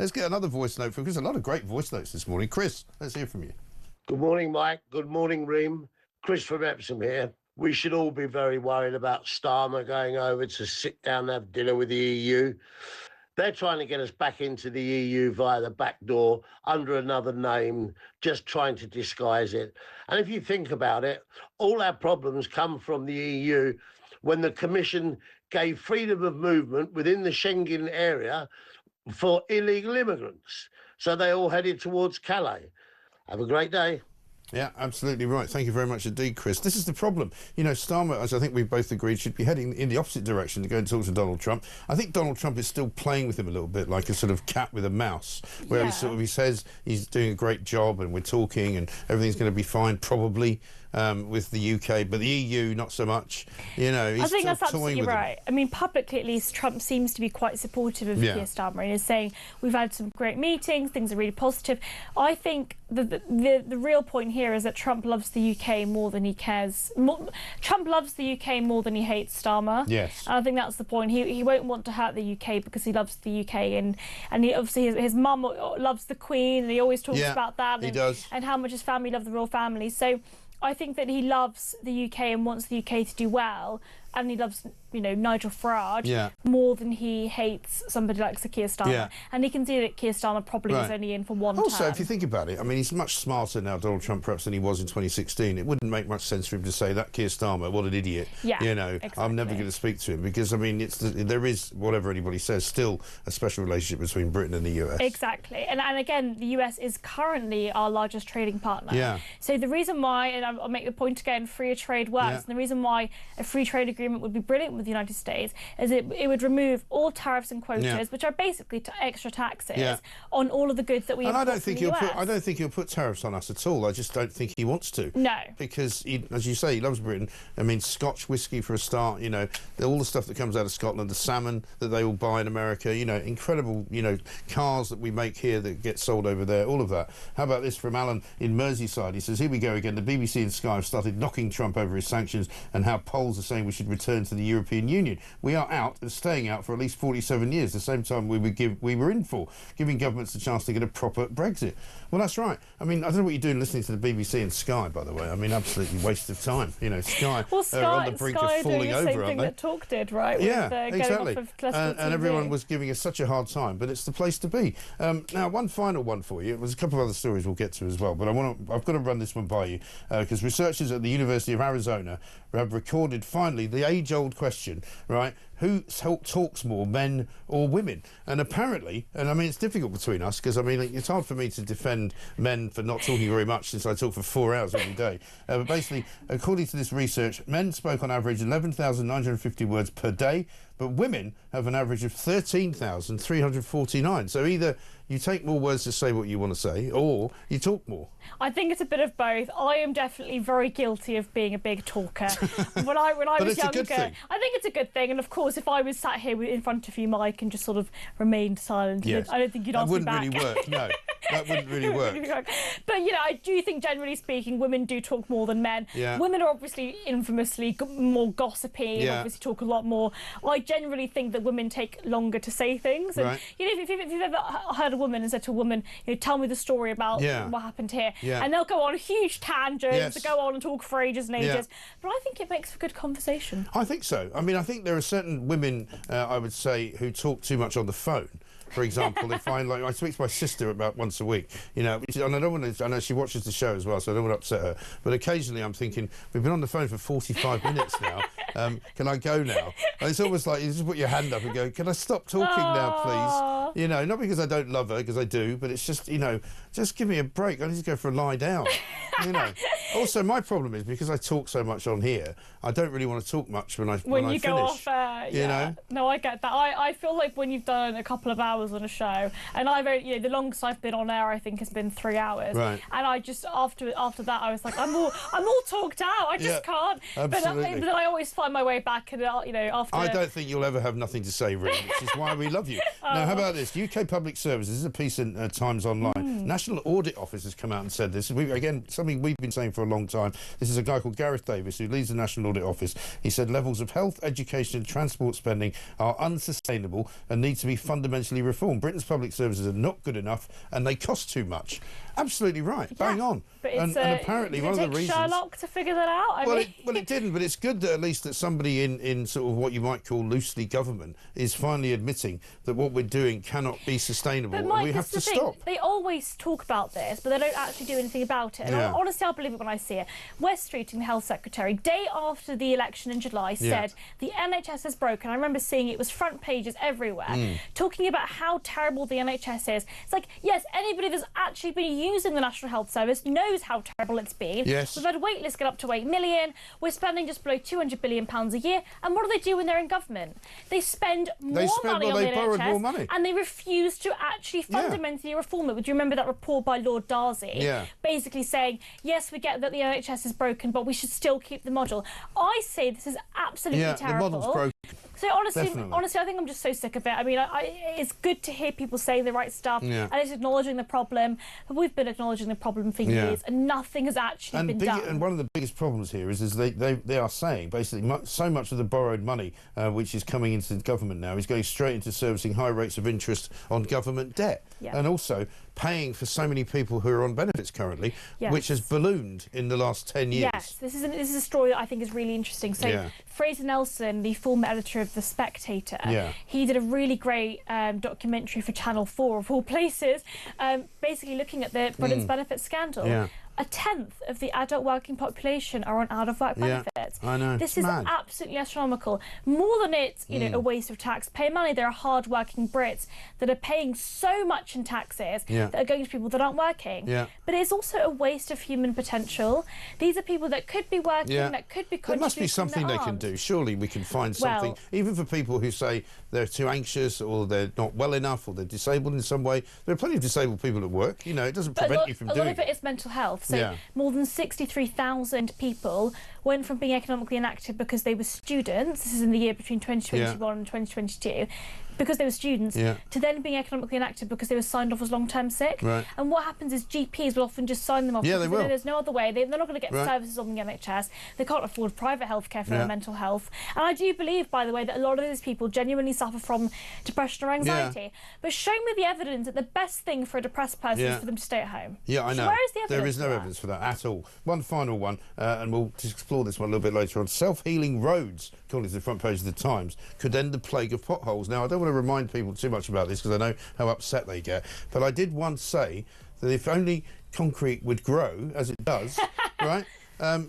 Let's get another voice note from Chris. A lot of great voice notes this morning. Chris, let's hear from you. Good morning, Mike. Good morning, Reem. Chris from Epsom here. We should all be very worried about Starmer going over to sit down and have dinner with the EU. They're trying to get us back into the EU via the back door under another name, just trying to disguise it. And if you think about it, all our problems come from the EU when the Commission gave freedom of movement within the Schengen area for illegal immigrants. So they all headed towards Calais. Have a great day. Yeah, absolutely right. Thank you very much indeed, Chris. This is the problem. You know, Starmer, as I think we both agreed, should be heading in the opposite direction to go and talk to Donald Trump. I think Donald Trump is still playing with him a little bit like a sort of cat with a mouse, where he says he's doing a great job and we're talking and everything's going to be fine, probably, with the UK, but the EU, not so much. You know, he's I think that's toying absolutely with right. I mean, publicly at least, Trump seems to be quite supportive of Keir Starmer and is saying we've had some great meetings, things are really positive. I think the real point here is that Trump loves the UK more than he cares. Trump loves the UK more than he hates Starmer. Yes. And I think that's the point. He won't want to hurt the UK because he loves the UK, and he obviously his mum loves the Queen, and he always talks about that. He does. And how much his family love the royal family. So I think that he loves the UK and wants the UK to do well, and he loves, you know, Nigel Farage more than he hates somebody like Sir Keir Starmer. And he can see that Keir Starmer probably is only in for one term. Also, if you think about it, I mean, he's much smarter now, Donald Trump, perhaps, than he was in 2016. It wouldn't make much sense for him to say that Keir Starmer, what an idiot. You know, exactly. I'm never going to speak to him, because, I mean, there is, whatever anybody says, still a special relationship between Britain and the US. Exactly. And again, the US is currently our largest trading partner. So the reason why, and I'll make the point again, free trade works, and the reason why a free trade agreement would be brilliant with the United States is it would remove all tariffs and quotas, which are basically extra taxes on all of the goods that we import from the US. I don't think he'll put tariffs on us at all. I just don't think he wants to. No. Because, as you say, he loves Britain. I mean, Scotch whiskey for a start, you know, all the stuff that comes out of Scotland, the salmon that they all buy in America, you know, incredible, you know, cars that we make here that get sold over there, all of that. How about this from Alan in Merseyside? He says, here we go again. The BBC and Sky have started knocking Trump over his sanctions and how polls are saying we should return to the European Union. We are out and staying out for at least 47 years, the same time we were in for, giving governments a chance to get a proper Brexit. Well, that's right. I mean, I don't know what you're doing listening to the BBC and Sky, by the way. I mean, absolutely waste of time. You know, Sky are on the brink of falling over, aren't they? Same thing that Talk did, right? Yeah, exactly. And everyone was giving us such a hard time, but it's the place to be. Now, one final one for you. There's a couple of other stories we'll get to as well, but I've got to run this one by you, because researchers at the University of Arizona have recorded, finally, the age-old question, right? Who talks more, men or women? And apparently, and I mean, it's difficult between us, because I mean, it's hard for me to defend men for not talking very much, since I talk for 4 hours every day. But basically, according to this research, men spoke on average 11,950 words per day, but women have an average of 13,349. So either you take more words to say what you want to say, or you talk more. I think it's a bit of both. I am definitely very guilty of being a big talker. when I was younger, I think it's a good thing. And of course, if I was sat here in front of you, Mike, and just sort of remained silent, I don't think you'd answer me back. That wouldn't really work. No, that wouldn't really work. But you know, I do think, generally speaking, women do talk more than men. Women are obviously infamously more gossipy, and obviously talk a lot more. I generally think that women take longer to say things. And you know, if you've ever heard a woman and said to a woman, you know, tell me the story about what happened here, and they'll go on huge tangents, to go on and talk for ages and ages. But I think it makes for good conversation. I think so. I mean, I think there are certain women, I would say, who talk too much on the phone. For example, if I speak to my sister about once a week, you know, and I don't want to, I know she watches the show as well, so I don't want to upset her, but occasionally I'm thinking, we've been on the phone for 45 minutes now, can I go now? And it's almost like you just put your hand up and go, can I stop talking now, please? You know, not because I don't love her, because I do, but it's just, you know, just give me a break. I need to go for a lie down, you know. Also, my problem is, because I talk so much on here, I don't really want to talk much when I finish, go off air. You know? No, I get that. I feel like when you've done a couple of hours on a show, and you know, the longest I've been on air, I think, has been 3 hours. Right. And I just after that, I was like, I'm all talked out. I just can't. Absolutely. But then I always find my way back, and you know, after. I don't think you'll ever have nothing to say, really, which is why we love you. Now, how about this? this. UK Public Service, this is a piece in Times Online. National Audit Office has come out and said this. Again, something we've been saying for a long time. This is a guy called Gareth Davis, who leads the National Audit Office. He said levels of health, education and transport spending are unsustainable and need to be fundamentally reformed. Britain's public services are not good enough and they cost too much. Absolutely right. Bang on. But it's, and apparently one of the reasons... Sherlock to figure that out? It didn't, but it's good that at least that somebody in sort of what you might call loosely government is finally admitting that what we're doing cannot be sustainable. But Mike, we have to stop. They always talk about this, but they don't actually do anything about it. And honestly, I'll believe it when I see it. Wes Streeting, the Health Secretary, day after the election in July, said the NHS is broken. I remember seeing it was front pages everywhere, talking about how terrible the NHS is. It's like, yes, anybody that's actually been using the National Health Service knows how terrible it's been. Yes. We've had wait lists get up to 8 million. We're spending just below £200 billion a year. And what do they do when they're in government? They spend more money on the borrowed NHS, more money. and they refuse to actually fundamentally reform it. Would you remember that report by Lord Darcy? Basically saying, yes, we get that the NHS is broken, but we should still keep the model. I say this is absolutely terrible. The model's broken. So honestly, I think I'm just so sick of it. I mean, it's good to hear people saying the right stuff and it's acknowledging the problem. But we've been acknowledging the problem for years, and nothing has actually been done. And one of the biggest problems here is they are saying basically so much of the borrowed money which is coming into the government now is going straight into servicing high rates of interest on government debt, and also paying for so many people who are on benefits currently, which has ballooned in the last 10 years. Yes, this is a story that I think is really interesting. So Fraser Nelson, the former editor of The Spectator, he did a really great documentary for Channel 4, of all places, basically looking at the Britain's benefits scandal. A tenth of the adult working population are on out-of-work benefits. I know. This is absolutely astronomical. More than it's a waste of taxpayer money, there are hard-working Brits that are paying so much in taxes that are going to people that aren't working. But it's also a waste of human potential. These are people that could be working, that could be contributing. There must be something they can do. Surely we can find something, even for people who say they're too anxious or they're not well enough or they're disabled in some way. There are plenty of disabled people at work. You know, it doesn't prevent you from doing it. A lot of it is mental health. So more than 63,000 people went from being economically inactive because they were students, this is in the year between 2021 and 2022, because they were students, to then being economically inactive because they were signed off as long-term sick. And what happens is GPs will often just sign them off because they know there's no other way. They're not going to get services on the NHS. They can't afford private healthcare for their mental health. And I do believe, by the way, that a lot of these people genuinely suffer from depression or anxiety. But show me the evidence that the best thing for a depressed person is for them to stay at home. I know. Where is the evidence? There is no evidence for that at all. One final one, and we'll explore this one a little bit later on. Self-healing roads, according to the front page of the Times, could end the plague of potholes. Now, I don't want to remind people too much about this because I know how upset they get, but I did once say that if only concrete would grow as it does, right,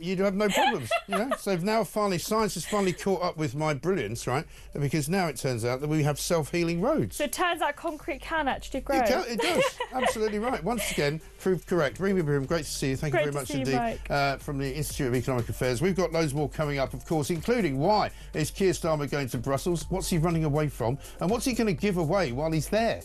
you'd have no problems, you know. So now science has finally caught up with my brilliance, right? Because now it turns out that we have self-healing roads. So it turns out concrete can actually grow. It does. Absolutely right. Once again, proved correct. Reem Ibrahim, great to see you. Thank you very much indeed. From the Institute of Economic Affairs. We've got loads more coming up, of course, including why is Keir Starmer going to Brussels? What's he running away from? And what's he going to give away while he's there?